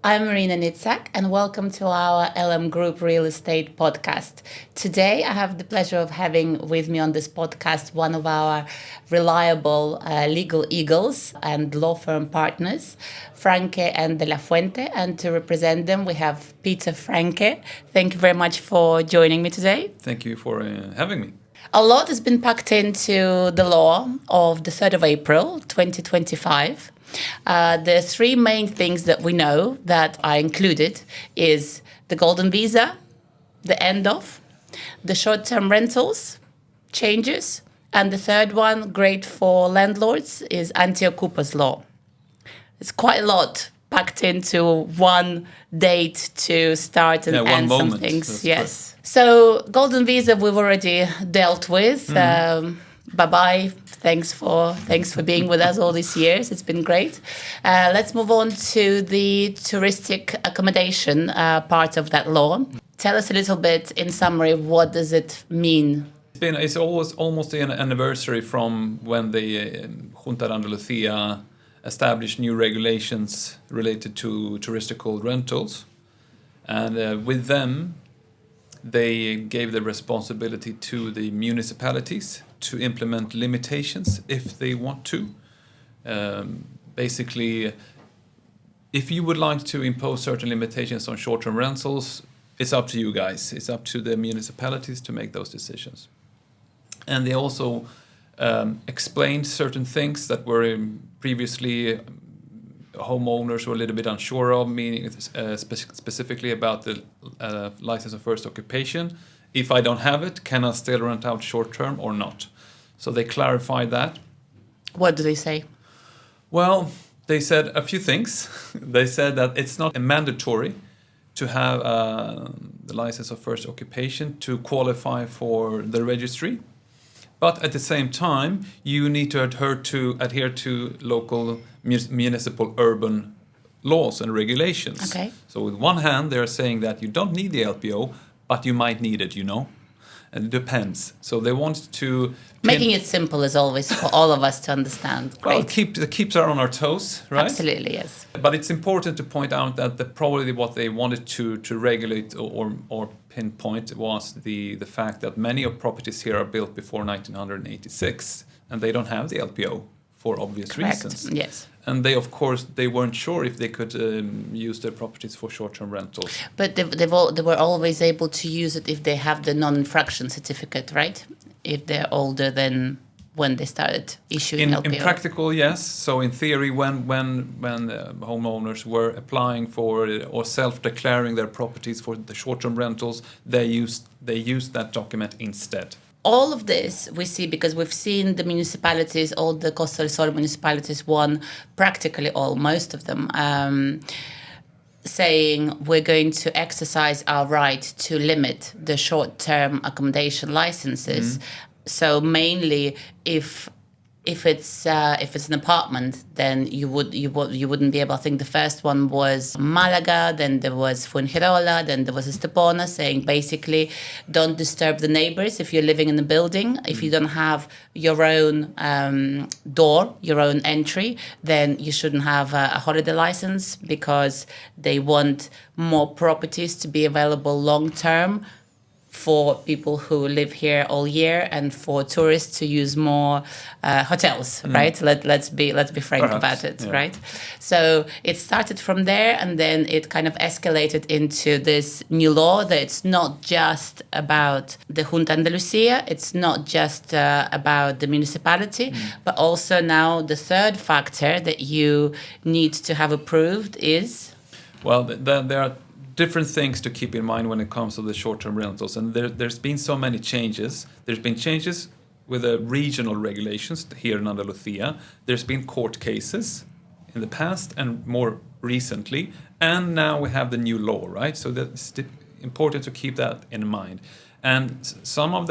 I'm Marina Nitzak, and welcome to our LM Group Real Estate podcast. Today, I have the pleasure of having with me on this podcast one of our reliable legal eagles and law firm partners, Franke and de la Fuente. And to represent them, we have Peter Franke. Thank you very much for joining me today. Thank you for having me. A lot has been packed into the law of the 3rd of April, 2025. The three main things that we know that are included is the golden visa, the end of, the short-term rentals changes, and the third one, great for landlords, is anti-occupers law. It's quite a lot packed into one date to start and end some things. That's yes. Correct. So golden visa we've already dealt with. Bye-bye. Thanks for being with us all these years. It's been great. Let's move on to the touristic accommodation part of that law. Tell us a little bit, in summary, what does it mean? It's almost an anniversary from when the Junta de Andalucía established new regulations related to touristical rentals. And with them, they gave the responsibility to the municipalities to implement limitations if they want to. Basically, if you would like to impose certain limitations on short-term rentals, it's up to you guys. It's up to the municipalities to make those decisions. And they also explained certain things that were previously homeowners were a little bit unsure of, meaning specifically about the license of first occupation. If I don't have it, can I still rent out short term or not? So they clarified that. What do they say? Well, they said a few things. They said that it's not mandatory to have the license of first occupation to qualify for the registry. But at the same time, you need to adhere to local municipal urban laws and regulations. Okay. So with one hand, they're saying that you don't need the LPO, but you might need it, And it depends. So they want to... Making it simple is always for all of us to understand. Well, it keeps us on our toes, right? Absolutely, yes. But it's important to point out that probably what they wanted to regulate or pinpoint was the fact that many of properties here are built before 1986, and they don't have the LPO for obvious reasons. Yes. And they weren't sure if they could use their properties for short-term rentals. But they were always able to use it if they have the non-infraction certificate, right? If they're older than when they started issuing LPO. In practical, yes. So in theory, when homeowners were applying for or self-declaring their properties for the short-term rentals, they used that document instead. All of this we see because we've seen the municipalities, all the Costa del Sol municipalities, practically most of them, saying we're going to exercise our right to limit the short-term accommodation licenses. So mainly if it's an apartment, then you wouldn't be able. I think the first one was Malaga, then there was Fuengirola, then there was Estepona, saying basically don't disturb the neighbors if you're living in a building. If you don't have your own door, your own entry, then you shouldn't have a holiday license because they want more properties to be available long term for people who live here all year and for tourists to use more hotels, right? Let's be frank about it, yeah. Right? So it started from there, and then it kind of escalated into this new law that it's not just about the Junta de Andalucía, it's not just about the municipality, but also now the third factor that you need to have approved is? Well, there are different things to keep in mind when it comes to the short-term rentals, and there's been so many changes. There's been changes with the regional regulations here in Andalucía. There's been court cases in the past and more recently, and now we have the new law, right? So that's important to keep that in mind. And some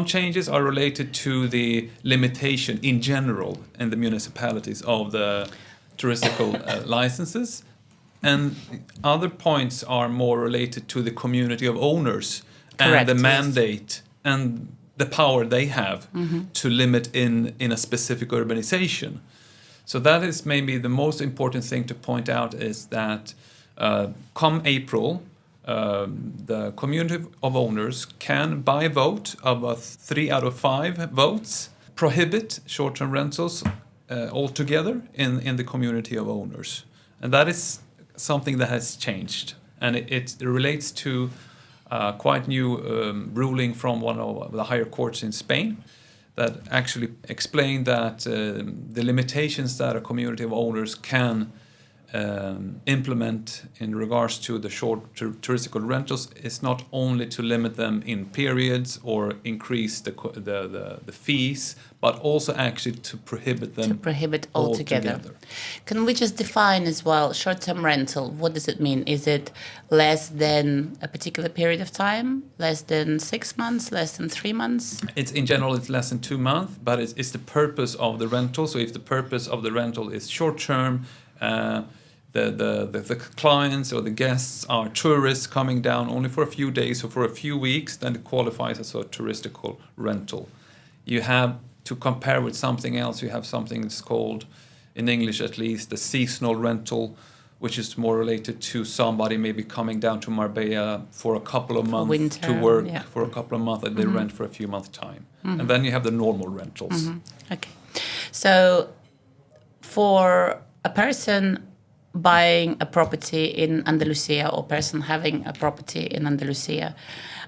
changes are related to the limitation in general in the municipalities of the touristical licenses. And other points are more related to the community of owners. Correct, and the mandate and the power they have to limit in a specific urbanization. So that is maybe the most important thing to point out, is that come April, the community of owners can, by vote of 3 out of 5 votes, prohibit short-term rentals altogether in the community of owners. And that is something that has changed. And it relates to quite new ruling from one of the higher courts in Spain that actually explained that the limitations that a community of owners can implement in regards to the short touristical rentals is not only to limit them in periods or increase the fees, but also actually to prohibit them altogether. Can we just define as well short-term rental? What does it mean? Is it less than a particular period of time, less than 6 months, less than 3 months? It's in general it's less than 2 months, but it's the purpose of the rental. So if the purpose of the rental is short-term, the clients or the guests are tourists coming down only for a few days or for a few weeks, then it qualifies as a touristical rental. You have to compare with something else. You have something that's called, in English at least, the seasonal rental, which is more related to somebody maybe coming down to Marbella for a couple of months winter, to work for a couple of months, and they rent for a few months' time. And then you have the normal rentals. Okay. So for a person buying a property in Andalusia, or person having a property in Andalusia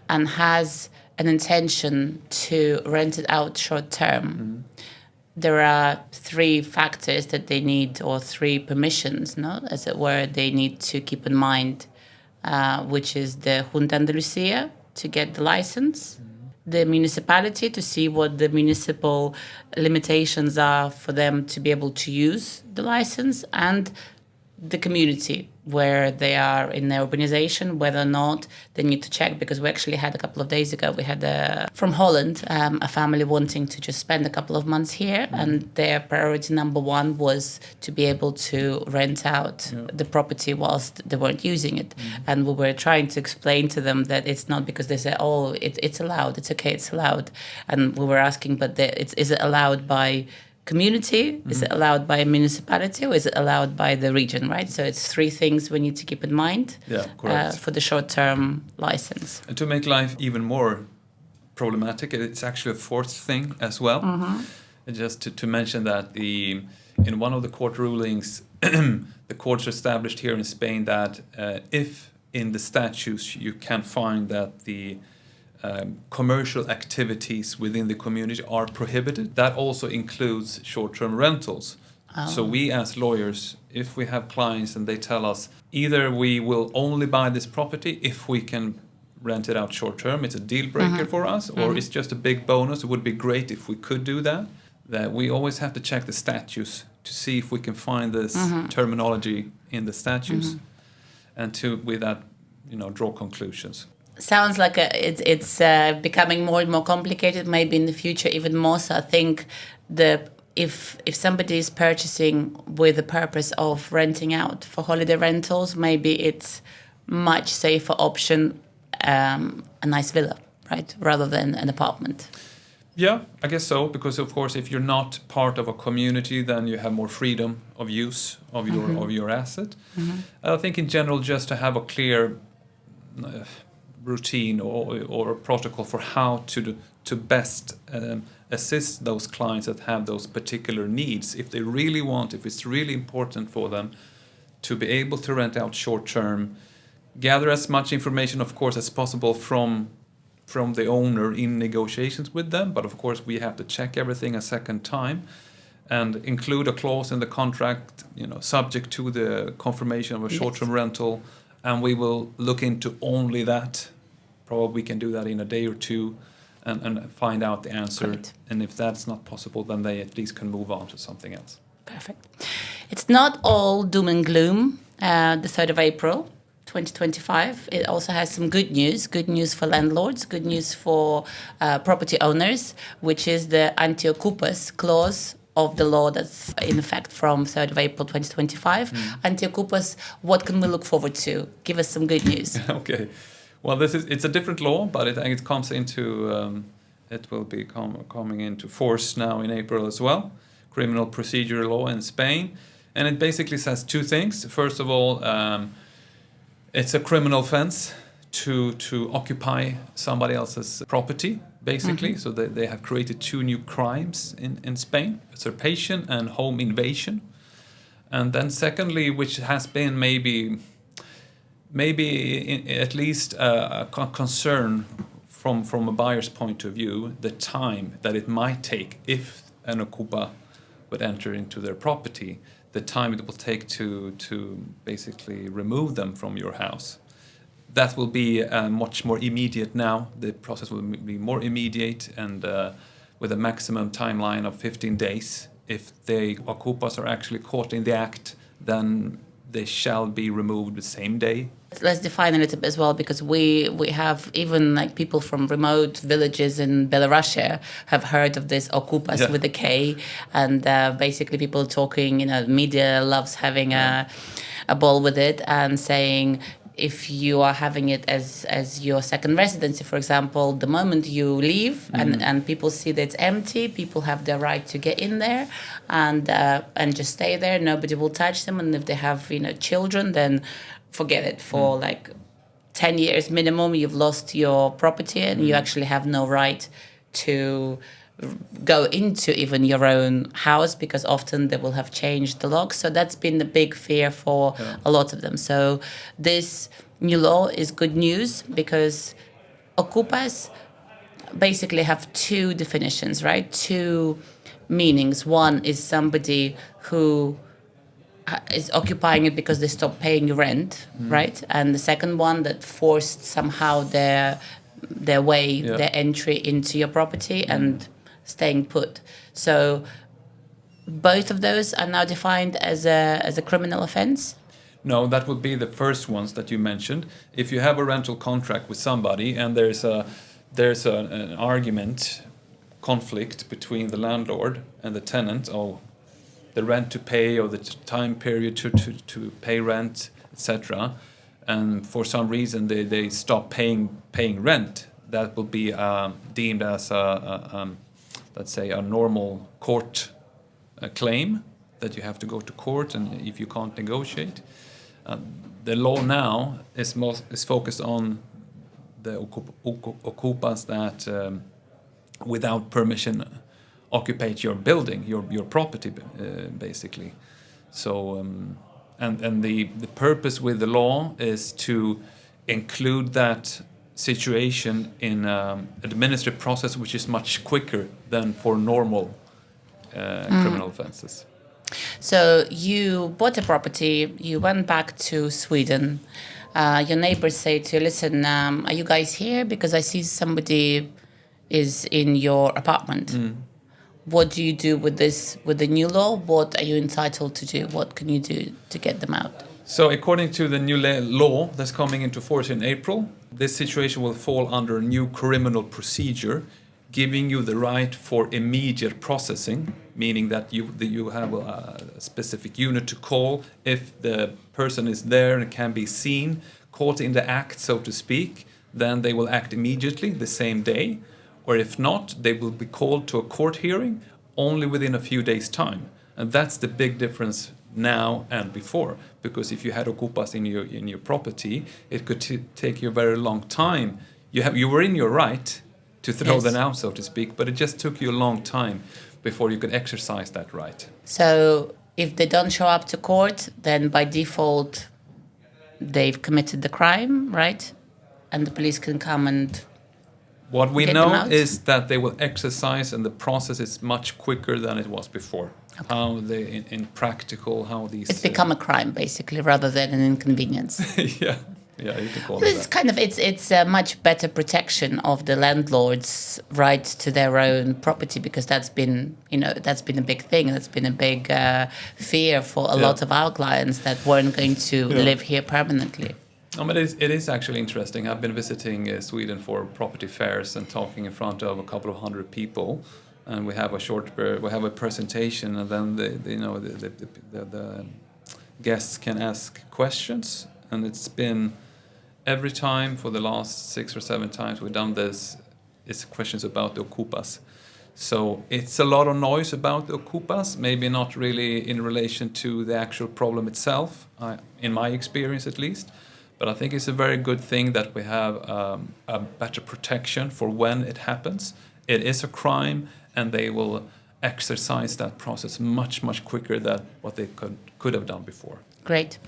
and has an intention to rent it out short term, there are 3 factors that they need, or 3 permissions, no, as it were, they need to keep in mind, which is the Junta Andalusia to get the license, the municipality to see what the municipal limitations are for them to be able to use the license, and the community where they are in their urbanization, whether or not they need to check, because we actually had a couple of days ago, we had from Holland, a family wanting to just spend a couple of months here, and their priority number 1 was to be able to rent out the property whilst they weren't using it. And we were trying to explain to them that it's not because they say, oh, it's allowed, it's okay, it's allowed. And we were asking, but is it allowed by community? Is it allowed by a municipality, or is it allowed by the region, right? So it's 3 things we need to keep in mind for the short-term license. And to make life even more problematic, it's actually a 4th thing as well. And just to mention that in one of the court rulings, the courts established here in Spain that if in the statutes you can find that the commercial activities within the community are prohibited, that also includes short-term rentals. So we as lawyers, if we have clients and they tell us either we will only buy this property if we can rent it out short-term, it's a deal breaker for us, or it's just a big bonus, it would be great if we could do that, that we always have to check the statutes to see if we can find this terminology in the statutes, and to, with that, draw conclusions. Sounds like it's becoming more and more complicated, maybe in the future even more so. I think if somebody is purchasing with the purpose of renting out for holiday rentals, maybe it's much safer option, a nice villa, right, rather than an apartment. Yeah, I guess so, because of course if you're not part of a community, then you have more freedom of use of your asset. I think in general, just to have a clear routine or a protocol for how to best assist those clients that have those particular needs, if it's really important for them to be able to rent out short term, gather as much information, of course, as possible from the owner in negotiations with them, but of course we have to check everything a second time and include a clause in the contract, subject to the confirmation of a short-term rental, and we will look into only that. Probably we can do that in a day or 2 and find out the answer. Great. And if that's not possible, then they at least can move on to something else. Perfect. It's not all doom and gloom. The 3rd of April, 2025. It also has some good news for landlords, good news for property owners, which is the anti-ocupas clause of the law that's in effect from 3rd of April 2025. Anti-ocupas, what can we look forward to? Give us some good news. Okay. Well, it's a different law, but it comes into it will be coming into force now in April as well. criminal procedure law in Spain, and it basically says two things. First of all, it's a criminal offense to occupy somebody else's property, basically. So they have created two new crimes in Spain: usurpation and home invasion. And then secondly, which has been maybe at least a concern from a buyer's point of view, the time that it might take if an Okupa would enter into their property, the time it will take to basically remove them from your house. That will be much more immediate now. The process will be more immediate and with a maximum timeline of 15 days. If the Okupas are actually caught in the act, then they shall be removed the same day. Let's define a little bit as well, because we have even like people from remote villages in Belarus have heard of this Okupas with a K, and basically people talking, media loves having a ball with it and saying, if you are having it as your second residency, for example, the moment you leave and people see that it's empty, people have the right to get in there and just stay there. Nobody will touch them. And if they have children, then forget it. For like 10 years minimum, you've lost your property and you actually have no right to go into even your own house, because often they will have changed the locks. So that's been the big fear for a lot of them. So this new law is good news, because Okupas basically have two definitions, right? Two meanings. One is somebody who is occupying it because they stopped paying rent, right? And the second one, that forced somehow their way, their entry into your property and staying put. So both of those are now defined as a criminal offense? No, that would be the first ones that you mentioned. If you have a rental contract with somebody and there's an argument, conflict between the landlord and the tenant, or the rent to pay, or the time period to pay rent, etc., and for some reason they stop paying rent, that will be deemed as let's say a normal court claim that you have to go to court, and if you can't negotiate. The law now is focused on the Okupas that without permission occupy your building, your property, basically. So and the purpose with the law is to include that situation in administrative process, which is much quicker than for normal criminal offenses. So you bought a property, you went back to Sweden. Your neighbors say to you, listen, are you guys here? Because I see somebody is in your apartment. What do you do with this, with the new law? What are you entitled to do? What can you do to get them out? So according to the new law that's coming into force in April, this situation will fall under a new criminal procedure, giving you the right for immediate processing, meaning that you have a specific unit to call if the person is there and can be seen, caught in the act, so to speak. Then they will act immediately the same day, or if not, they will be called to a court hearing only within a few days' time. And that's the big difference now and before, because if you had Okupas in your property, it could take you a very long time. You were in your right to throw them out, so to speak, but it just took you a long time before you could exercise that right. So if they don't show up to court, then by default they've committed the crime, right? And the police can come and what we know is that they will exercise, and the process is much quicker than it was before. Okay. How they, in practical, how these... It's become a crime, basically, rather than an inconvenience. Yeah, you can call it that. It's kind of, it's a much better protection of the landlord's right to their own property, because that's been a big thing. That's been a big fear for a lot of our clients that weren't going to live here permanently. But it is actually interesting. I've been visiting Sweden for property fairs and talking in front of a couple of hundred people, and we have a presentation, and then the guests can ask questions, and it's been every time for the last 6 or 7 times we've done this. It's questions about the Okupas. So it's a lot of noise about the okupas, maybe not really in relation to the actual problem itself, in my experience at least. But I think it's a very good thing that we have a better protection for when it happens. It is a crime, and they will exercise that process much, much quicker than what they could have done before. Great.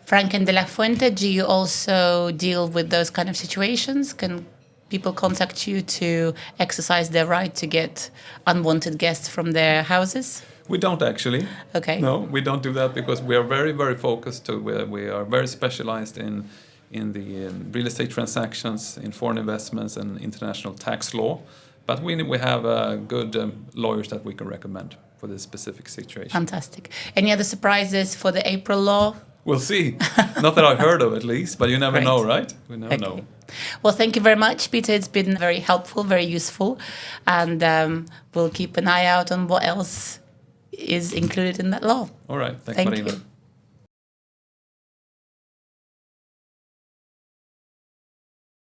Franke and de la Fuente, do you also deal with those kind of situations? Can people contact you to exercise their right to get unwanted guests from their houses? We don't actually. Okay. No, we don't do that because we are very, very focused. We are very specialized in the real estate transactions, in foreign investments, and international tax law. But we have good lawyers that we can recommend for this specific situation. Fantastic. Any other surprises for the April law? We'll see. Not that I've heard of, at least, but you never Great. know, right? We never know. Well, thank you very much, Peter. It's been very helpful, very useful. And we'll keep an eye out on what else is included in that law. All right. Thanks, Thank Marina. you.